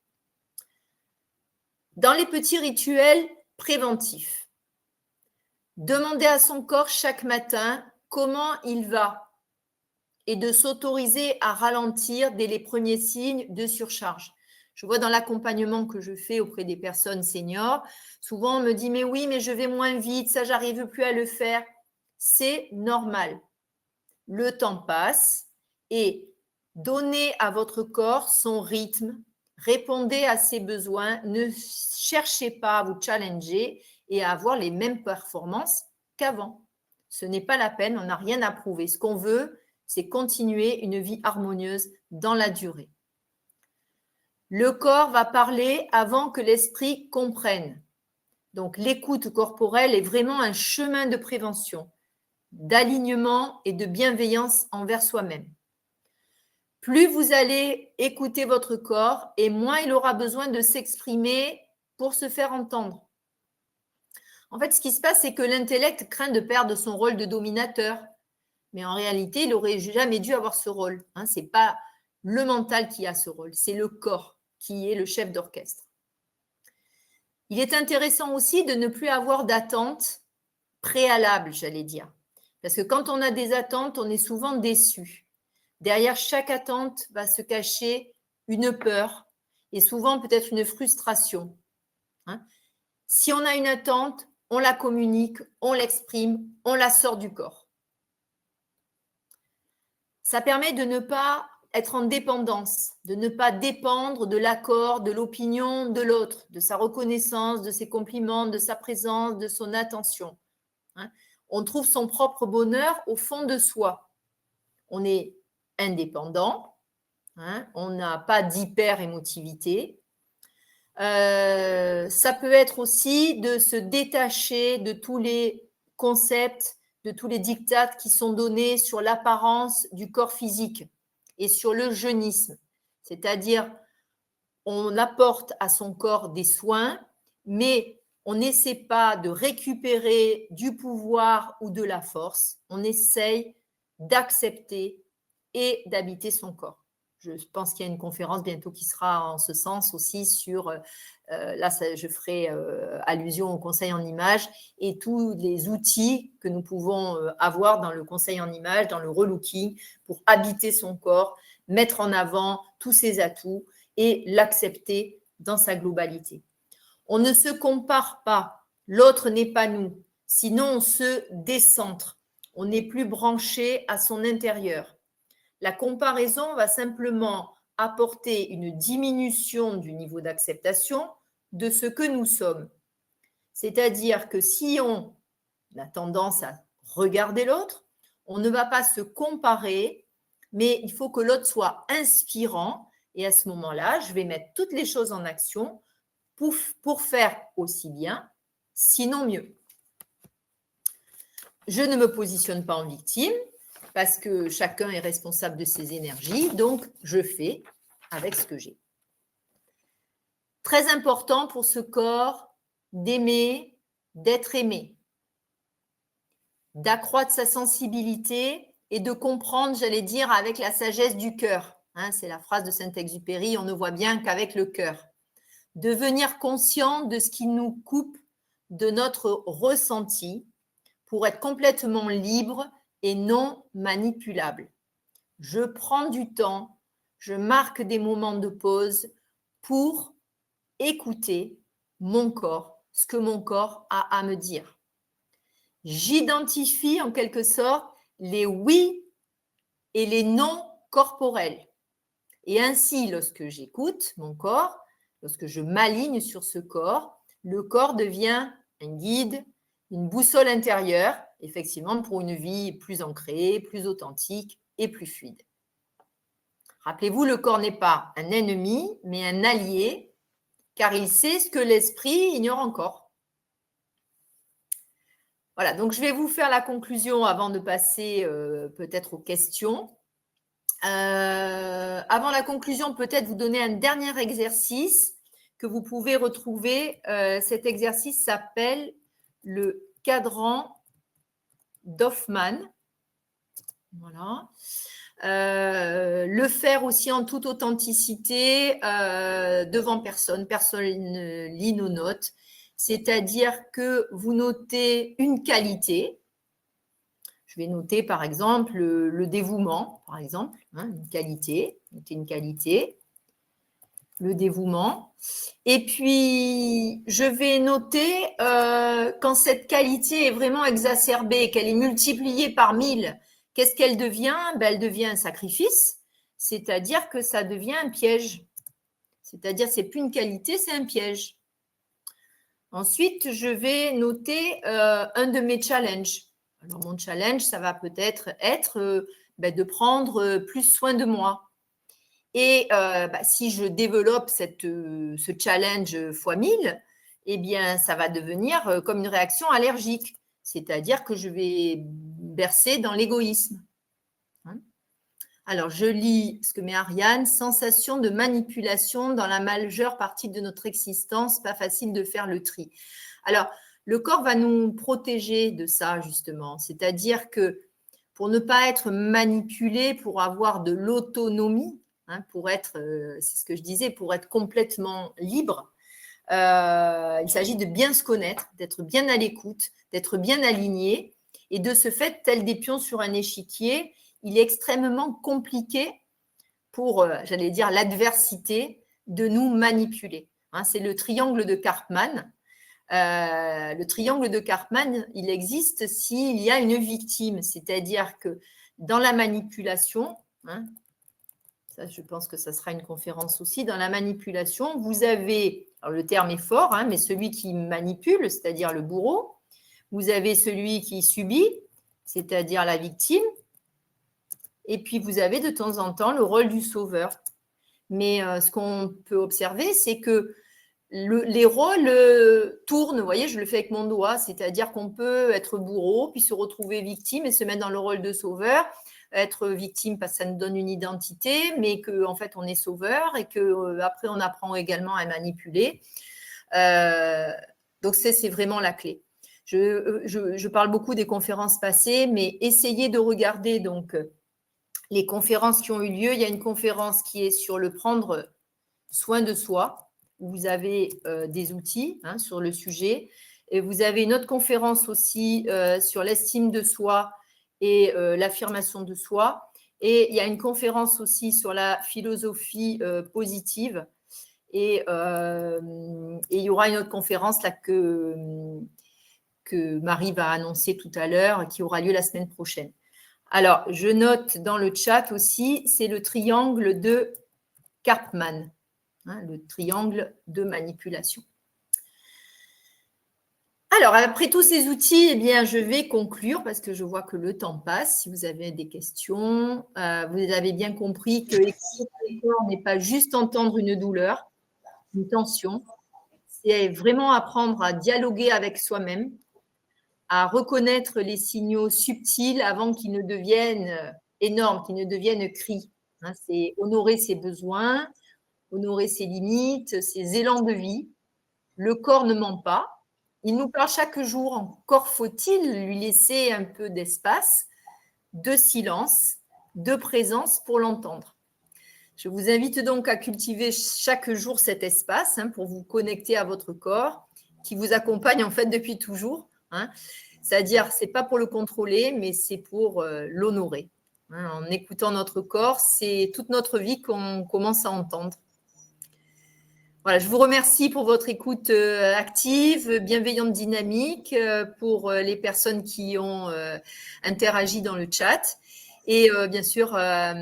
Dans les petits rituels préventifs, demandez à son corps chaque matin comment il va et de s'autoriser à ralentir dès les premiers signes de surcharge. Je vois dans l'accompagnement que je fais auprès des personnes seniors, souvent on me dit « mais oui, mais je vais moins vite, ça j'arrive plus à le faire ». C'est normal. Le temps passe et donnez à votre corps son rythme, répondez à ses besoins, ne cherchez pas à vous challenger et à avoir les mêmes performances qu'avant. Ce n'est pas la peine, on n'a rien à prouver. Ce qu'on veut, c'est continuer une vie harmonieuse dans la durée. Le corps va parler avant que l'esprit comprenne. Donc, l'écoute corporelle est vraiment un chemin de prévention, d'alignement et de bienveillance envers soi-même. Plus vous allez écouter votre corps et moins il aura besoin de s'exprimer pour se faire entendre. En fait, ce qui se passe, c'est que l'intellect craint de perdre son rôle de dominateur. Mais en réalité, il n'aurait jamais dû avoir ce rôle. Ce n'est pas le mental qui a ce rôle, c'est le corps qui est le chef d'orchestre. Il est intéressant aussi de ne plus avoir d'attente préalable, j'allais dire. Parce que quand on a des attentes, on est souvent déçu. Derrière chaque attente va se cacher une peur et souvent peut-être une frustration. Si on a une attente, on la communique, on l'exprime, on la sort du corps. Ça permet de ne pas être en dépendance, de ne pas dépendre de l'accord, de l'opinion de l'autre, de sa reconnaissance, de ses compliments, de sa présence, de son attention. On trouve son propre bonheur au fond de soi. On est indépendant, on n'a pas d'hyper-émotivité. Ça peut être aussi de se détacher de tous les concepts, de tous les dictats qui sont donnés sur l'apparence du corps physique et sur le jeunisme. C'est-à-dire, on apporte à son corps des soins, mais on n'essaie pas de récupérer du pouvoir ou de la force. On essaye d'accepter et d'habiter son corps. Je pense qu'il y a une conférence bientôt qui sera en ce sens aussi sur, là je ferai allusion au conseil en images et tous les outils que nous pouvons avoir dans le conseil en images, dans le relooking pour habiter son corps, mettre en avant tous ses atouts et l'accepter dans sa globalité. On ne se compare pas, l'autre n'est pas nous, sinon on se décentre, on n'est plus branché à son intérieur. La comparaison va simplement apporter une diminution du niveau d'acceptation de ce que nous sommes. C'est-à-dire que si on a tendance à regarder l'autre, on ne va pas se comparer, mais il faut que l'autre soit inspirant. Et à ce moment-là, je vais mettre toutes les choses en action pour faire aussi bien, sinon mieux. Je ne me positionne pas en victime, parce que chacun est responsable de ses énergies, donc je fais avec ce que j'ai. Très important pour ce corps d'aimer, d'être aimé, d'accroître sa sensibilité et de comprendre, j'allais dire, avec la sagesse du cœur. Hein, c'est la phrase de Saint-Exupéry, on ne voit bien qu'avec le cœur. Devenir conscient de ce qui nous coupe de notre ressenti pour être complètement libre et non manipulable. Je prends du temps, je marque des moments de pause pour écouter mon corps, ce que mon corps a à me dire. J'identifie en quelque sorte les oui et les non corporels. Et ainsi, lorsque j'écoute mon corps, lorsque je m'aligne sur ce corps, le corps devient un guide, une boussole intérieure, effectivement, pour une vie plus ancrée, plus authentique et plus fluide. Rappelez-vous, le corps n'est pas un ennemi, mais un allié, car il sait ce que l'esprit ignore encore. Voilà, donc je vais vous faire la conclusion avant de passer peut-être aux questions. Avant la conclusion, peut-être vous donner un dernier exercice que vous pouvez retrouver. Cet exercice s'appelle le cadran d'Hoffmann. Voilà. Le faire aussi en toute authenticité devant personne. Personne ne lit nos notes. C'est-à-dire que vous notez une qualité. Je vais noter par exemple le dévouement, par exemple, hein, une qualité. Notez une qualité. Le dévouement. Et puis, je vais noter quand cette qualité est vraiment exacerbée, qu'elle est multipliée par 1000, qu'est-ce qu'elle devient? Ben, elle devient un sacrifice, c'est-à-dire que ça devient un piège. C'est-à-dire que ce n'est plus une qualité, c'est un piège. Ensuite, je vais noter un de mes challenges. Alors, mon challenge, ça va peut-être être de prendre plus soin de moi. Et si je développe ce challenge x 1000, eh bien, ça va devenir comme une réaction allergique. C'est-à-dire que je vais bercer dans l'égoïsme. Hein? Alors, je lis ce que met Ariane. Sensation de manipulation dans la majeure partie de notre existence, pas facile de faire le tri. Alors, le corps va nous protéger de ça, justement. C'est-à-dire que pour ne pas être manipulé, pour avoir de l'autonomie, hein, pour être, c'est ce que je disais, pour être complètement libre, il s'agit de bien se connaître, d'être bien à l'écoute, d'être bien aligné. Et de ce fait, tel des pions sur un échiquier, il est extrêmement compliqué pour, j'allais dire, l'adversité de nous manipuler. Hein, c'est le triangle de Karpman. Le triangle de Karpman, il existe s'il y a une victime, c'est-à-dire que dans la manipulation, hein, ça je pense que ça sera une conférence aussi, dans la manipulation, vous avez, alors le terme est fort, hein, mais celui qui manipule, c'est-à-dire le bourreau, vous avez celui qui subit, c'est-à-dire la victime, et puis vous avez de temps en temps le rôle du sauveur. Mais ce qu'on peut observer, c'est que les rôles tournent, vous voyez, je le fais avec mon doigt, c'est-à-dire qu'on peut être bourreau, puis se retrouver victime et se mettre dans le rôle de sauveur, être victime parce que ça nous donne une identité, mais qu'en fait on est sauveur et qu'après on apprend également à manipuler. Donc c'est vraiment la clé. Je parle beaucoup des conférences passées, mais essayez de regarder donc les conférences qui ont eu lieu. Il y a une conférence qui est sur le prendre soin de soi, où vous avez des outils sur le sujet. Et vous avez une autre conférence aussi sur l'estime de soi et l'affirmation de soi. Et il y a une conférence aussi sur la philosophie positive. Et il y aura une autre conférence là, que Marie va annoncer tout à l'heure, qui aura lieu la semaine prochaine. Alors, je note dans le chat aussi, c'est le triangle de Karpman, le triangle de manipulation. Alors, après tous ces outils, eh bien, je vais conclure parce que je vois que le temps passe. Si vous avez des questions, vous avez bien compris que écouter le corps n'est pas juste entendre une douleur, une tension. C'est vraiment apprendre à dialoguer avec soi-même, à reconnaître les signaux subtils avant qu'ils ne deviennent énormes, qu'ils ne deviennent cris. C'est honorer ses besoins, honorer ses limites, ses élans de vie. Le corps ne ment pas. Il nous parle chaque jour. Encore faut-il lui laisser un peu d'espace, de silence, de présence pour l'entendre. Je vous invite donc à cultiver chaque jour cet espace pour vous connecter à votre corps qui vous accompagne en fait depuis toujours. C'est-à-dire, ce n'est pas pour le contrôler, mais c'est pour l'honorer. En écoutant notre corps, c'est toute notre vie qu'on commence à entendre. Voilà, je vous remercie pour votre écoute active, bienveillante, dynamique, pour les personnes qui ont interagi dans le chat et bien sûr à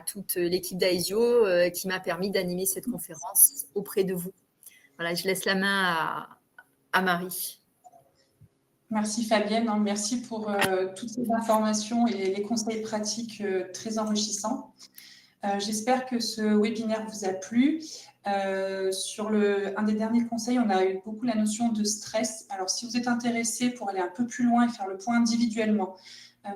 toute l'équipe d'Aesio qui m'a permis d'animer cette conférence auprès de vous. Voilà, je laisse la main à Marie. Merci Fabienne, merci pour toutes ces informations et les conseils pratiques très enrichissants. J'espère que ce webinaire vous a plu. Sur un des derniers conseils, on a eu beaucoup la notion de stress. Alors, si vous êtes intéressé pour aller un peu plus loin et faire le point individuellement,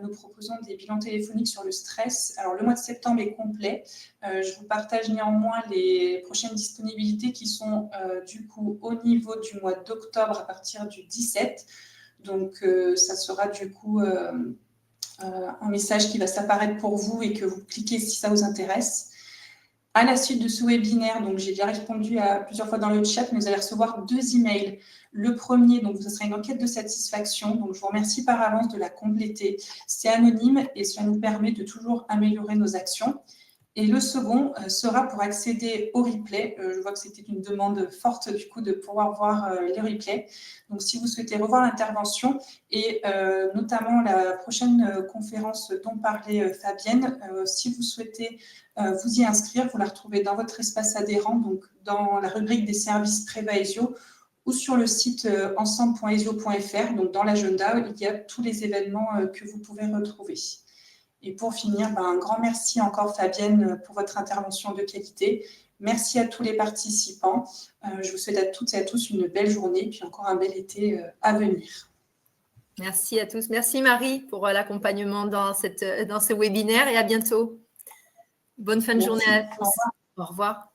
nous proposons des bilans téléphoniques sur le stress. Alors, le mois de septembre est complet. Je vous partage néanmoins les prochaines disponibilités qui sont du coup au niveau du mois d'octobre à partir du 17. Donc, ça sera du coup un message qui va s'apparaître pour vous et que vous cliquez si ça vous intéresse. À la suite de ce webinaire, donc j'ai déjà répondu à plusieurs fois dans le chat, mais vous allez recevoir 2 emails. Le premier, donc ce sera une enquête de satisfaction. Donc je vous remercie par avance de la compléter. C'est anonyme et cela nous permet de toujours améliorer nos actions. Et le second sera pour accéder au replay. Je vois que c'était une demande forte du coup de pouvoir voir les replays. Donc si vous souhaitez revoir l'intervention et notamment la prochaine conférence dont parlait Fabienne, si vous souhaitez vous y inscrire, vous la retrouvez dans votre espace adhérent, donc dans la rubrique des services Préva-Aesio ou sur le site ensemble.aesio.fr. Donc dans l'agenda, il y a tous les événements que vous pouvez retrouver. Et pour finir, un grand merci encore Fabienne pour votre intervention de qualité. Merci à tous les participants. Je vous souhaite à toutes et à tous une belle journée et puis encore un bel été à venir. Merci à tous. Merci Marie pour l'accompagnement dans ce webinaire et à bientôt. Bonne fin de journée à tous. Au revoir.